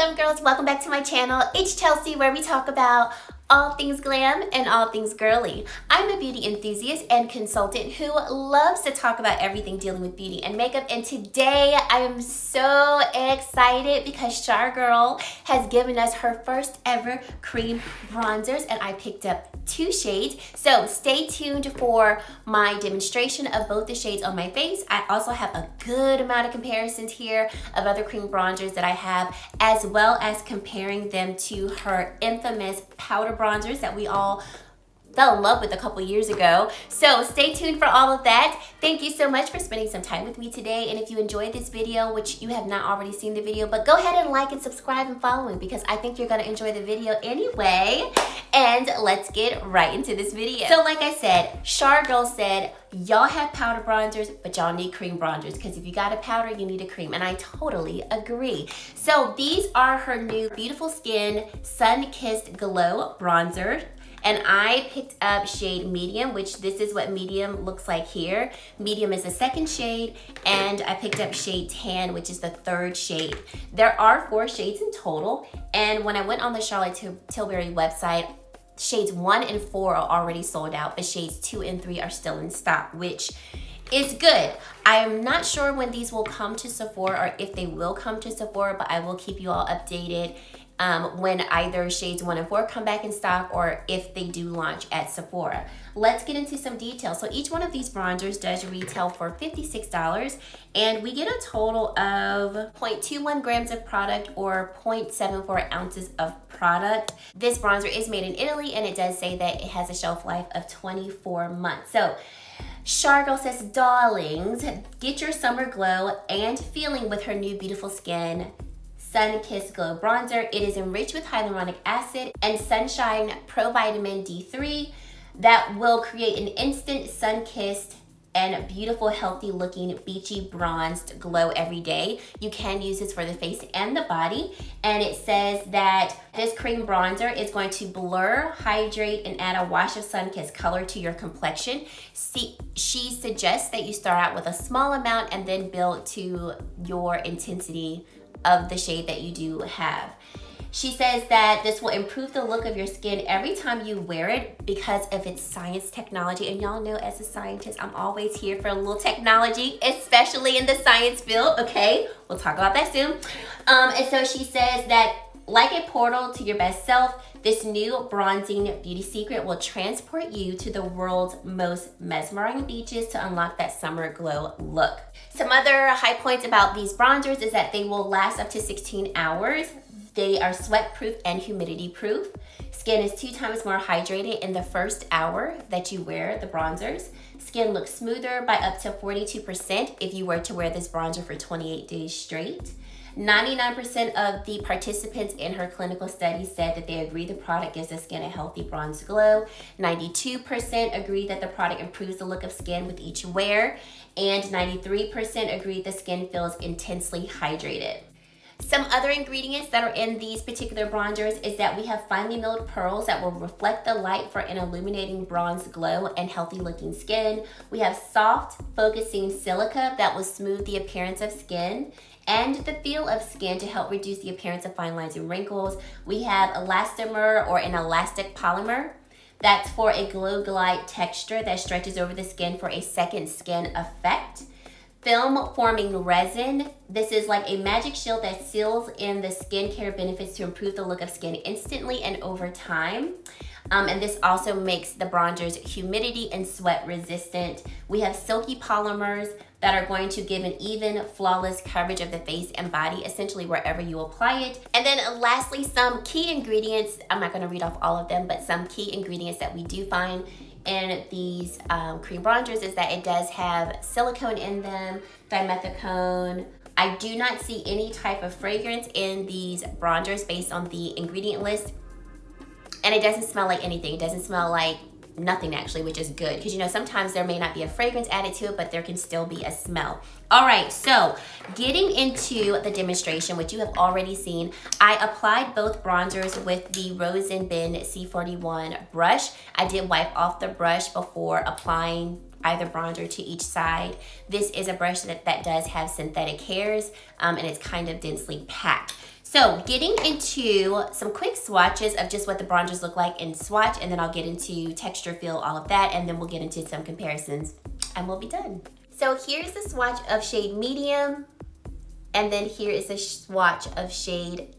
Glam girls, welcome back to my channel. It's Chelsea, where we talk about all things glam and all things girly. I'm a beauty enthusiast and consultant who loves to talk about everything dealing with beauty and makeup, and today I am so excited because Char Girl has given us her first ever cream bronzers, and I picked up 2 shades. So stay tuned for my demonstration of both the shades on my face. I also have a good amount of comparisons here of other cream bronzers that I have, as well as comparing them to her infamous powder bronzers that we all fell in love with a couple years ago. So stay tuned for all of that. Thank you so much for spending some time with me today. And if you enjoyed this video, which you have not already seen the video, but go ahead and like and subscribe and follow me because I think you're gonna enjoy the video anyway. And let's get right into this video. So like I said, Char Girl said, y'all have powder bronzers, but y'all need cream bronzers because if you got a powder, you need a cream. And I totally agree. So these are her new Beautiful Skin Sun-Kissed Glow Bronzer. And I picked up shade medium, which this is what medium looks like here. Medium is the 2nd shade, and I picked up shade tan, which is the 3rd shade. There are 4 shades in total, and when I went on the Charlotte Tilbury website, shades 1 and 4 are already sold out, but shades 2 and 3 are still in stock, which is good. I am not sure when these will come to Sephora or if they will come to Sephora, but I will keep you all updated when either shades 1 and 4 come back in stock or if they do launch at Sephora. Let's get into some details. So each one of these bronzers does retail for $56, and we get a total of 0.21 grams of product or 0.74 ounces of product. This bronzer is made in Italy, and it does say that it has a shelf life of 24 months. So Char Girl says, darlings, get your summer glow and feeling with her new Beautiful Skin Sun-Kissed Glow Bronzer. It is enriched with hyaluronic acid and Sunshine Pro Vitamin D3 that will create an instant sun-kissed and beautiful, healthy looking, beachy bronzed glow every day. You can use this for the face and the body. And it says that this cream bronzer is going to blur, hydrate, and add a wash of sun-kissed color to your complexion. She suggests that you start out with a small amount and then build to your intensity of the shade that you do have. She says that this will improve the look of your skin every time you wear it because of its science technology. And y'all know, as a scientist, I'm always here for a little technology, especially in the science field, okay? We'll talk about that soon. And so she says that like a portal to your best self, this new bronzing beauty secret will transport you to the world's most mesmerizing beaches to unlock that summer glow look. Some other high points about these bronzers is that they will last up to 16 hours. They are sweat proof and humidity proof. Skin is 2 times more hydrated in the first hour that you wear the bronzers. Skin looks smoother by up to 42% if you were to wear this bronzer for 28 days straight. 99% of the participants in her clinical study said that they agree the product gives the skin a healthy bronze glow. 92% agree that the product improves the look of skin with each wear. And 93% agree the skin feels intensely hydrated. Some other ingredients that are in these particular bronzers is that we have finely milled pearls that will reflect the light for an illuminating bronze glow and healthy looking skin. We have soft, focusing silica that will smooth the appearance of skin and the feel of skin to help reduce the appearance of fine lines and wrinkles. We have elastomer or an elastic polymer. That's for a glow glide texture that stretches over the skin for a second skin effect. Film forming resin. This is like a magic shield that seals in the skincare benefits to improve the look of skin instantly and over time. And this also makes the bronzers humidity and sweat resistant. We have silky polymers that are going to give an even, flawless coverage of the face and body, essentially wherever you apply it. And then lastly, some key ingredients. I'm not gonna read off all of them, but some key ingredients that we do find in these cream bronzers is that it does have silicone in them, dimethicone. I do not see any type of fragrance in these bronzers based on the ingredient list. And it doesn't smell like anything. It doesn't smell like nothing actually, which is good because you know sometimes there may not be a fragrance added to it, but there can still be a smell. All right, so getting into the demonstration, which you have already seen, I applied both bronzers with the Rose and Bin C41 brush. I did wipe off the brush before applying either bronzer to each side. This is a brush that does have synthetic hairs and it's kind of densely packed. So getting into some quick swatches of just what the bronzers look like in swatch, and then I'll get into texture, feel, all of that, and then we'll get into some comparisons and we'll be done. So here's the swatch of shade medium, and then here is the swatch of shade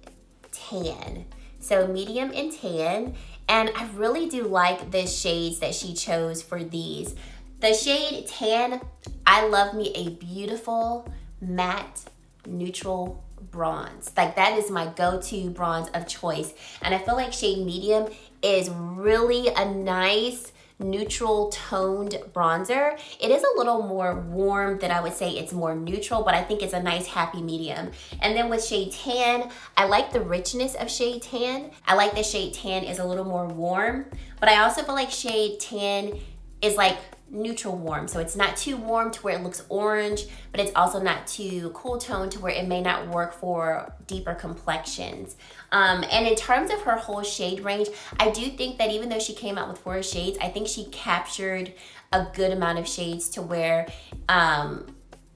tan. So medium and tan, and I really do like the shades that she chose for these. The shade tan, I love me a beautiful matte neutral bronze. Like that is my go-to bronze of choice. And I feel like shade medium is really a nice neutral toned bronzer. It is a little more warm than I would say it's more neutral, but I think it's a nice happy medium. And then with shade tan, I like the richness of shade tan. I like that shade tan is a little more warm, but I also feel like shade tan is like neutral warm. So it's not too warm to where it looks orange, but it's also not too cool tone to where it may not work for deeper complexions. And in terms of her whole shade range, I do think that even though she came out with 4 shades, I think she captured a good amount of shades to where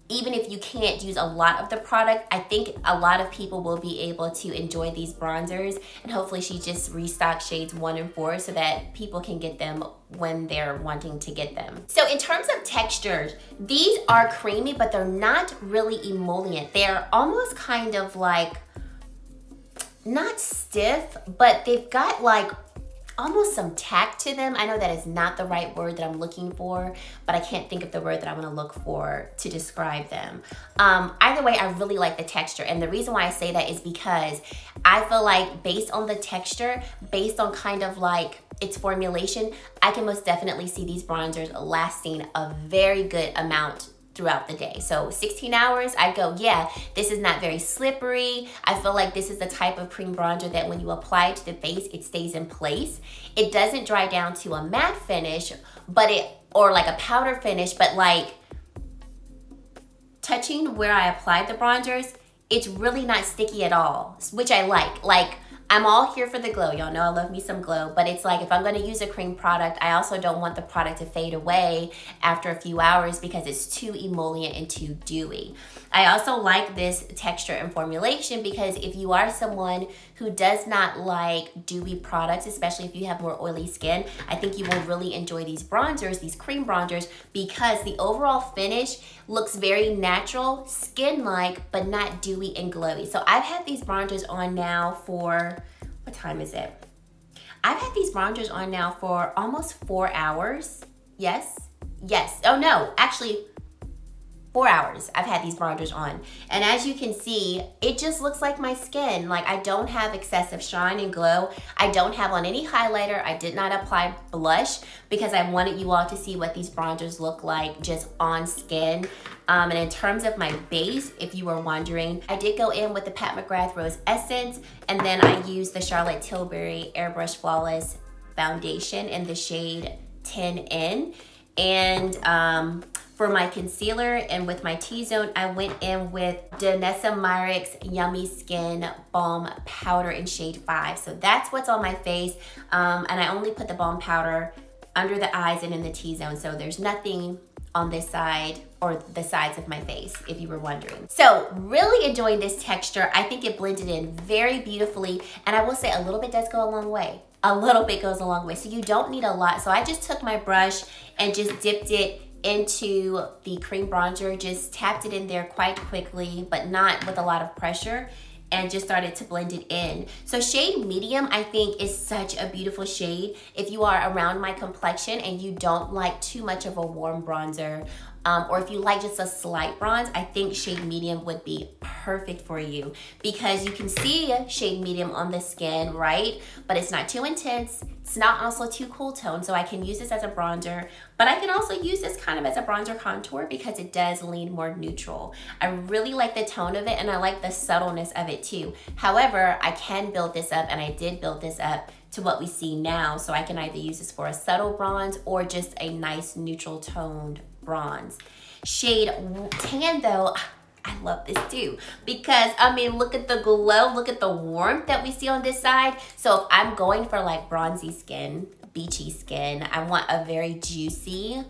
even if you can't use a lot of the product, I think a lot of people will be able to enjoy these bronzers, and hopefully she just restocks shades 1 and 4 so that people can get them when they're wanting to get them. So in terms of textures, these are creamy, but they're not really emollient. They're almost kind of like, not stiff, but they've got like almost some tact to them. I know that is not the right word that I'm looking for, but I can't think of the word that I want to look for to describe them. Either way, I really like the texture. And the reason why I say that is because I feel like based on the texture, based on kind of like its formulation, I can most definitely see these bronzers lasting a very good amount throughout the day. So 16 hours, I go, yeah, this is not very slippery. I feel like this is the type of cream bronzer that when you apply it to the face, it stays in place. It doesn't dry down to a matte finish, or like a powder finish, but like touching where I applied the bronzers, it's really not sticky at all, which I like. Like, I'm all here for the glow. Y'all know I love me some glow, but it's like if I'm gonna use a cream product, I also don't want the product to fade away after a few hours because it's too emollient and too dewy. I also like this texture and formulation because if you are someone who does not like dewy products, especially if you have more oily skin, I think you will really enjoy these bronzers, these cream bronzers, because the overall finish looks very natural, skin-like, but not dewy and glowy. So I've had these bronzers on now for, what time is it? I've had these bronzers on now for almost 4 hours. Yes, oh no, actually 4 hours I've had these bronzers on. And as you can see, it just looks like my skin. Like I don't have excessive shine and glow. I don't have on any highlighter. I did not apply blush because I wanted you all to see what these bronzers look like just on skin. And in terms of my base, if you were wondering, I did go in with the Pat McGrath Rose Essence, and then I used the Charlotte Tilbury Airbrush Flawless Foundation in the shade 10N. And for my concealer and with my T-zone, I went in with Danessa Myricks Yummy Skin Balm Powder in shade 5. So that's what's on my face. And I only put the balm powder under the eyes and in the T-zone. So there's nothing on this side or the sides of my face, if you were wondering. So really enjoying this texture. I think it blended in very beautifully. And I will say a little bit does go a long way. A little bit goes a long way. So you don't need a lot. So I just took my brush and just dipped it into the cream bronzer, just tapped it in there quite quickly, but not with a lot of pressure, and just started to blend it in. So shade medium, I think, is such a beautiful shade if you are around my complexion and you don't like too much of a warm bronzer, or if you like just a slight bronze, I think shade medium would be perfect for you because you can see shade medium on the skin, right? But it's not too intense. It's not also too cool tone, so I can use this as a bronzer, but I can also use this kind of as a bronzer contour because it does lean more neutral. I really like the tone of it and I like the subtleness of it too. However, I can build this up, and I did build this up to what we see now, so I can either use this for a subtle bronze or just a nice neutral toned bronze. Shade tan though, I love this too because I mean, look at the glow, look at the warmth that we see on this side. So if I'm going for like bronzy skin, beachy skin, I want a very juicy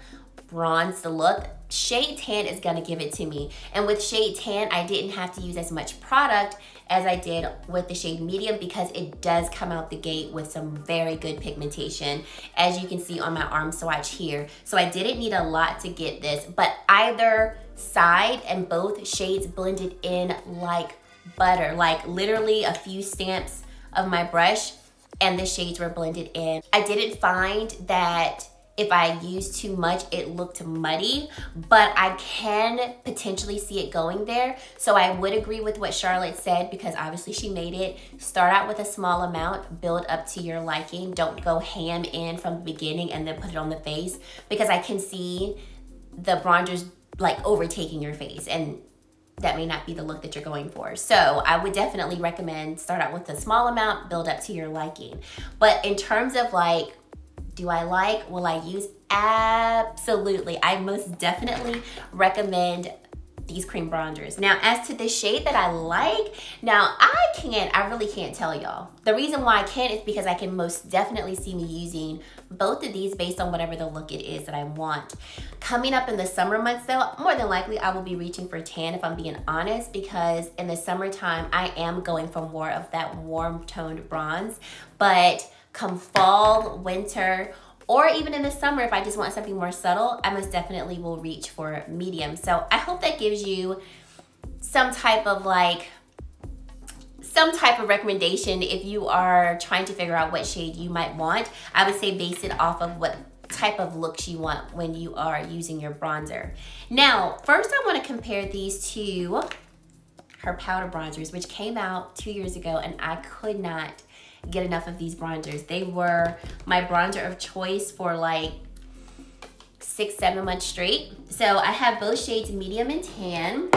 bronze the look, shade tan is gonna give it to me. And with shade tan, I didn't have to use as much product as I did with the shade medium because it does come out the gate with some very good pigmentation, as you can see on my arm swatch here. So I didn't need a lot to get this, but either side and both shades blended in like butter, like literally a few stamps of my brush and the shades were blended in. I didn't find that if I used too much, it looked muddy, but I can potentially see it going there. So I would agree with what Charlotte said, because obviously she made it. Start out with a small amount, build up to your liking. Don't go ham in from the beginning and then put it on the face, because I can see the bronzers like overtaking your face, and that may not be the look that you're going for. So I would definitely recommend start out with a small amount, build up to your liking. But in terms of like, do I like, will I use? Absolutely. I most definitely recommend these cream bronzers. Now, as to the shade that I like, now I really can't tell y'all. The reason why I can't is because I can most definitely see me using both of these based on whatever the look it is that I want. Coming up in the summer months though, more than likely I will be reaching for tan if I'm being honest, because in the summertime, I am going for more of that warm toned bronze. But come fall, winter, or even in the summer, if I just want something more subtle, I most definitely will reach for medium. So I hope that gives you some type of recommendation if you are trying to figure out what shade you might want. I would say base it off of what type of looks you want when you are using your bronzer. Now, first I want to compare these to her powder bronzers, which came out 2 years ago, and I could not get enough of these bronzers. They were my bronzer of choice for like 6-7 months straight. So I have both shades medium and tan.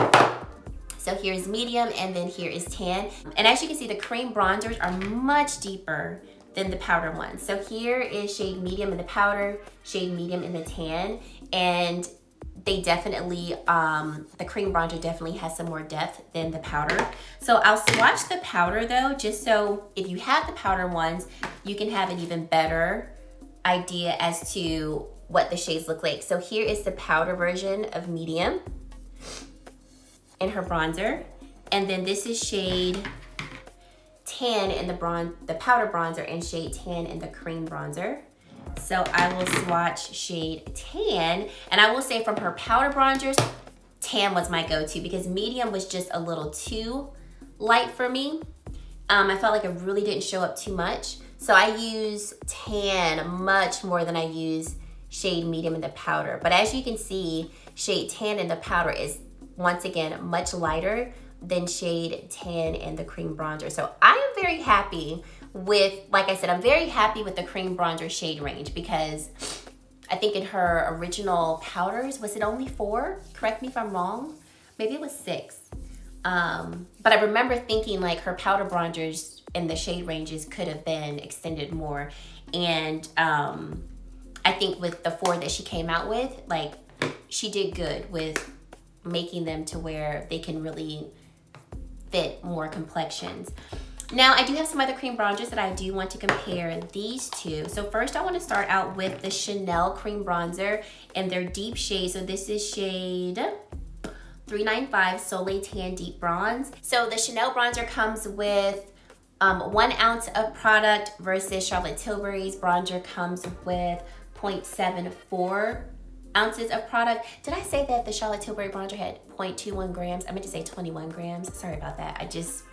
So here's medium and then here is tan. And as you can see, the cream bronzers are much deeper than the powder ones. So here is shade medium in the powder, shade medium in the tan, and they definitely, the cream bronzer definitely has some more depth than the powder. So I'll swatch the powder though, just so if you have the powder ones, you can have an even better idea as to what the shades look like. So here is the powder version of medium in her bronzer. And then this is shade tan in the powder bronzer and shade tan in the cream bronzer. So I will swatch shade tan, and I will say from her powder bronzers, tan was my go-to because medium was just a little too light for me. I felt like it really didn't show up too much. So I use tan much more than I use shade medium in the powder. But as you can see, shade tan in the powder is once again much lighter than shade tan in the cream bronzer. So I am very happy with, like I said, I'm very happy with the cream bronzer shade range, because I think in her original powders, was it only 4? Correct me if I'm wrong. Maybe it was 6. But I remember thinking like her powder bronzers in the shade ranges could have been extended more. And I think with the 4 that she came out with, like she did good with making them to where they can really fit more complexions. Now, I do have some other cream bronzers that I do want to compare these two. So first I want to start out with the Chanel cream bronzer in their deep shade. So this is shade 395 Soleil Tan Deep Bronze. So the Chanel bronzer comes with 1 ounce of product versus Charlotte Tilbury's bronzer comes with 0.74 ounces of product. Did I say that the Charlotte Tilbury bronzer had 0.21 grams? I meant to say 21 grams. Sorry about that. I just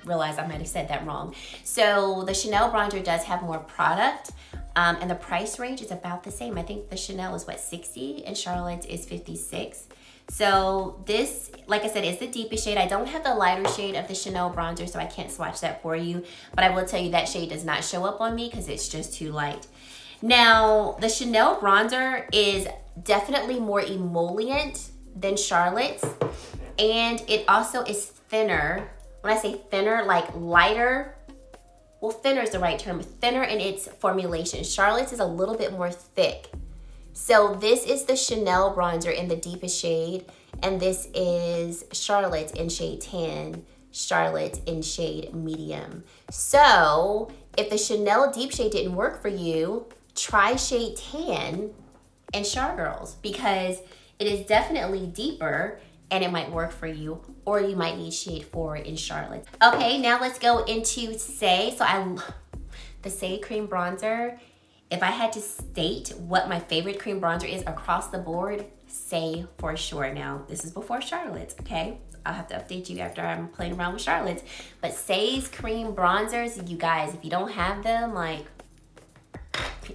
realized I might have said that wrong. So the Chanel bronzer does have more product, and the price range is about the same. I think the Chanel is what, 60 and Charlotte's is 56. So this, like I said, is the deepest shade. I don't have the lighter shade of the Chanel bronzer, so I can't swatch that for you, but I will tell you that shade does not show up on me because it's just too light. Now, the Chanel bronzer is definitely more emollient than Charlotte's, and it also is thinner. When I say thinner, like lighter, well, thinner is the right term, thinner in its formulation. Charlotte's is a little bit more thick. So this is the Chanel bronzer in the deepest shade, and this is Charlotte's in shade tan, Charlotte's in shade medium. So if the Chanel deep shade didn't work for you, try shade tan in Char Girls because it is definitely deeper and it might work for you, or you might need shade 4 in Charlotte. Okay, now let's go into Say. So the Say cream bronzer, if I had to state what my favorite cream bronzer is across the board, Say for sure. Now, this is before Charlotte's, okay? I'll have to update you after I'm playing around with Charlotte's. But Say's cream bronzers, you guys, if you don't have them, like,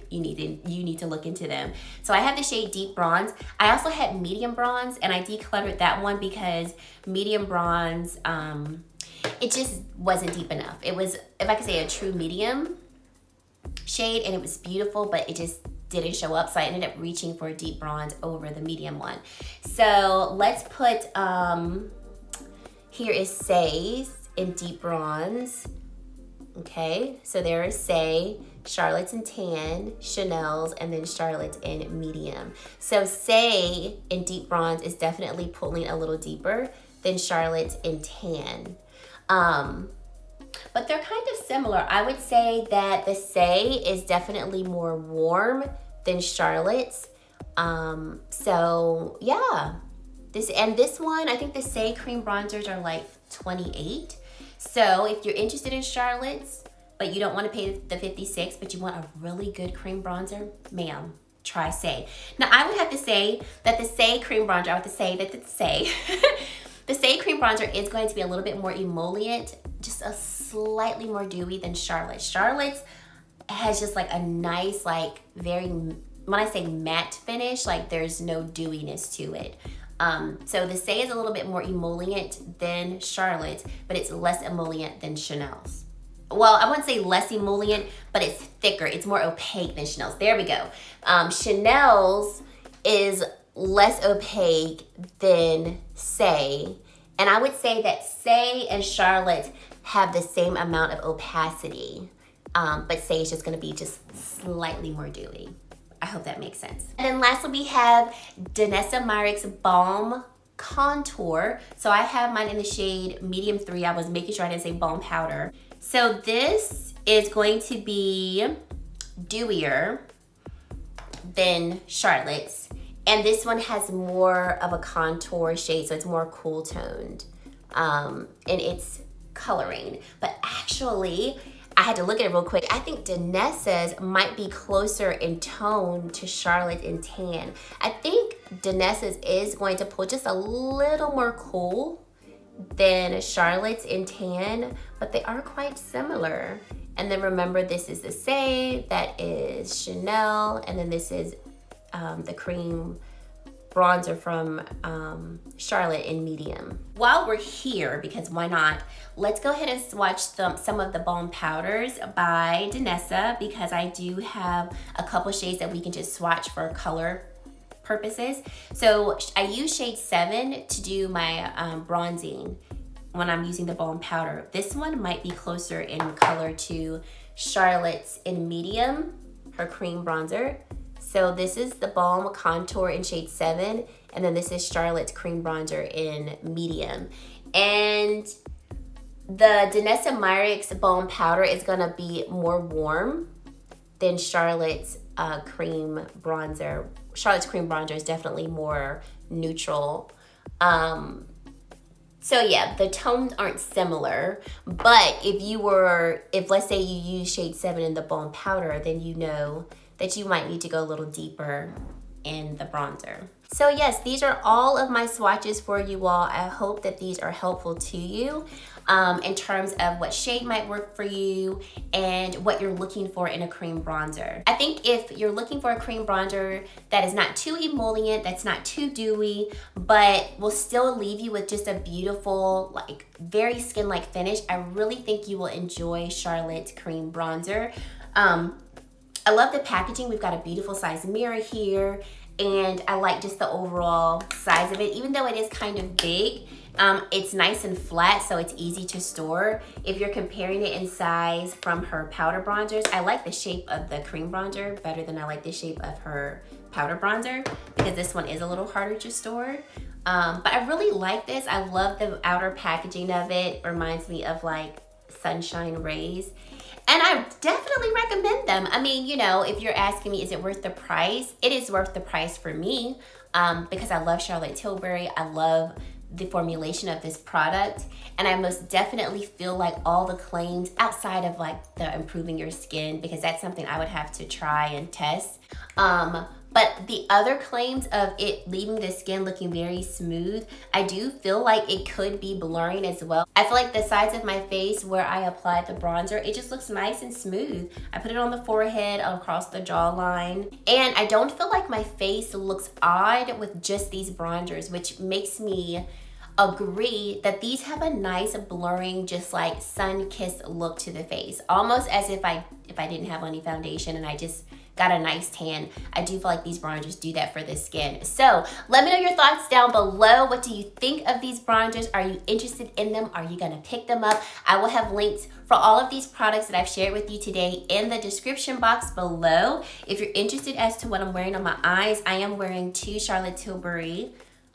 you need to look into them. So I have the shade Deep Bronze. I also had Medium Bronze, and I decluttered that one because Medium Bronze, it just wasn't deep enough. It was, if I could say, a true medium shade, and it was beautiful, but it just didn't show up, so I ended up reaching for a Deep Bronze over the medium one. So let's put, here is Say's in Deep Bronze. Okay, so there is Say, Charlotte's in Tan, Chanel's, and then Charlotte's in Medium. So Say in Deep Bronze is definitely pulling a little deeper than Charlotte's in Tan. But they're kind of similar. I would say that the Say is definitely more warm than Charlotte's. So yeah, this one, I think the Say cream bronzers are like 28. So if you're interested in Charlotte's, but you don't want to pay the 56, but you want a really good cream bronzer, ma'am, try Say. Now I would have to say that the Say cream bronzer, I would have to say that the Say, the Say cream bronzer is going to be a little bit more emollient, just a slightly more dewy than Charlotte's. Charlotte's has just like a nice, like very, when I say matte finish, like there's no dewiness to it. So the Say is a little bit more emollient than Charlotte's, but it's less emollient than Chanel's. Well, I wouldn't say less emollient, but it's thicker. It's more opaque than Chanel's. There we go. Chanel's is less opaque than Say. And I would say that Say and Charlotte's have the same amount of opacity, but Say is just gonna be just slightly more dewy. I hope that makes sense. And then lastly, we have Danessa Myrick's Balm Contour. So I have mine in the shade Medium 3. I was making sure I didn't say Balm Powder. So this is going to be dewier than Charlotte's. And this one has more of a contour shade, so it's more cool toned in its coloring. But actually, I had to look at it real quick. I think Danessa's might be closer in tone to Charlotte in Tan. I think Danessa's is going to pull just a little more cool than Charlotte's in Tan, but they are quite similar. And then remember, this is the Say, that is Chanel, and then this is the cream bronzer from Charlotte in Medium. While we're here, because why not, let's go ahead and swatch some of the Balm powders by Danessa, because I do have a couple shades that we can just swatch for color purposes. So I use shade 7 to do my bronzing when I'm using the Balm powder. This one might be closer in color to Charlotte's in Medium, her cream bronzer. So this is the Balm Contour in shade 7, and then this is Charlotte's cream bronzer in Medium. And the Danessa Myrick's Balm powder is gonna be more warm than Charlotte's cream bronzer. Charlotte's cream bronzer is definitely more neutral. So yeah, the tones aren't similar, but if let's say you use shade 7 in the Balm powder, then you know that you might need to go a little deeper in the bronzer. So yes, these are all of my swatches for you all. I hope that these are helpful to you in terms of what shade might work for you and what you're looking for in a cream bronzer. I think if you're looking for a cream bronzer that is not too emollient, that's not too dewy, but will still leave you with just a beautiful, like very skin-like finish, I really think you will enjoy Charlotte's cream bronzer. I love the packaging. We've got a beautiful size mirror here, and I like just the overall size of it. Even though it is kind of big, it's nice and flat, so it's easy to store. If you're comparing it in size from her powder bronzers, I like the shape of the cream bronzer better than I like the shape of her powder bronzer, because this one is a little harder to store. But I really like this. I love the outer packaging of it. Reminds me of like sunshine rays. And I definitely recommend them. I mean, you know, if you're asking me, is it worth the price? It is worth the price for me because I love Charlotte Tilbury. I love the formulation of this product, and I most definitely feel like all the claims outside of like the improving your skin, because that's something I would have to try and test. But the other claims of it leaving the skin looking very smooth, I do feel like it could be blurring as well. I feel like the sides of my face where I applied the bronzer, it just looks nice and smooth. I put it on the forehead, across the jawline, and I don't feel like my face looks odd with just these bronzers, which makes me agree that these have a nice blurring, just like sun-kissed look to the face, almost as if I didn't have any foundation and I just got a nice tan. I do feel like these bronzers do that for the skin. So let me know your thoughts down below. What do you think of these bronzers? Are you interested in them? Are you gonna pick them up? I will have links for all of these products that I've shared with you today in the description box below. If you're interested as to what I'm wearing on my eyes, I am wearing 2 Charlotte Tilbury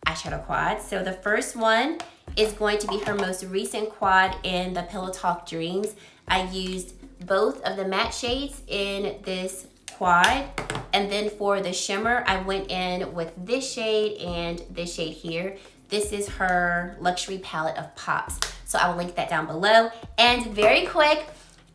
eyeshadow quads. So the first one is going to be her most recent quad in the Pillow Talk Dreams. I used both of the matte shades in this quad, and then for the shimmer I went in with this shade and this shade here. This is her luxury palette of Pops, so I will link that down below. And very quick,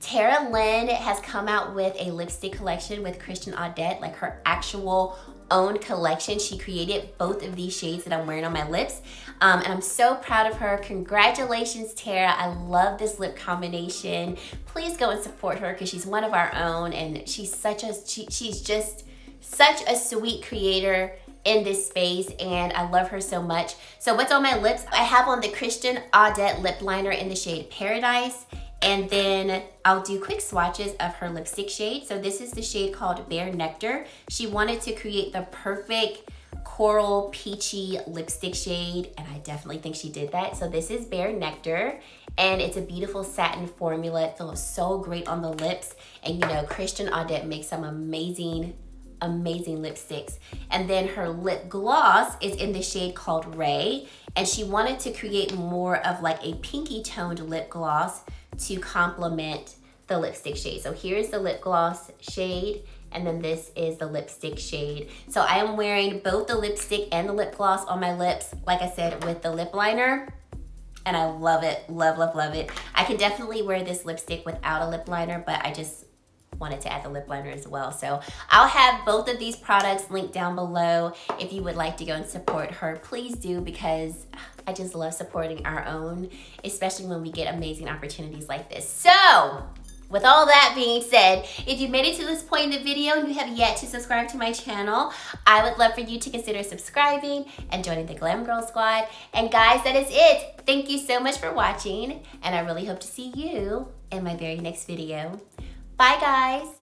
Tara Lynn has come out with a lipstick collection with Christian Audette, like her actual own collection. She created both of these shades that I'm wearing on my lips, and I'm so proud of her. Congratulations, Tara. I love this lip combination. Please go and support her because she's one of our own, and she's just such a sweet creator in this space, and I love her so much. So what's on my lips? I have on the Christian Audette lip liner in the shade Paradise, and then I'll do quick swatches of her lipstick shade. So this is the shade called Bare Nectar. She wanted to create the perfect coral peachy lipstick shade, and I definitely think she did that. So this is Bare Nectar, and it's a beautiful satin formula. It feels so great on the lips, and you know, Christian Audette makes some amazing lipsticks. And then her lip gloss is in the shade called Ray, and she wanted to create more of like a pinky toned lip gloss to complement the lipstick shade. So here's the lip gloss shade, and then this is the lipstick shade. So I am wearing both the lipstick and the lip gloss on my lips, like I said, with the lip liner, and I love it. Love, love, love it. I can definitely wear this lipstick without a lip liner, but I just wanted to add the lip liner as well. So I'll have both of these products linked down below. If you would like to go and support her, please do, because I just love supporting our own, especially when we get amazing opportunities like this. So with all that being said, if you made it to this point in the video and you have yet to subscribe to my channel, I would love for you to consider subscribing and joining the Glam Girl Squad. And guys, that is it. Thank you so much for watching, and I really hope to see you in my very next video. Bye, guys.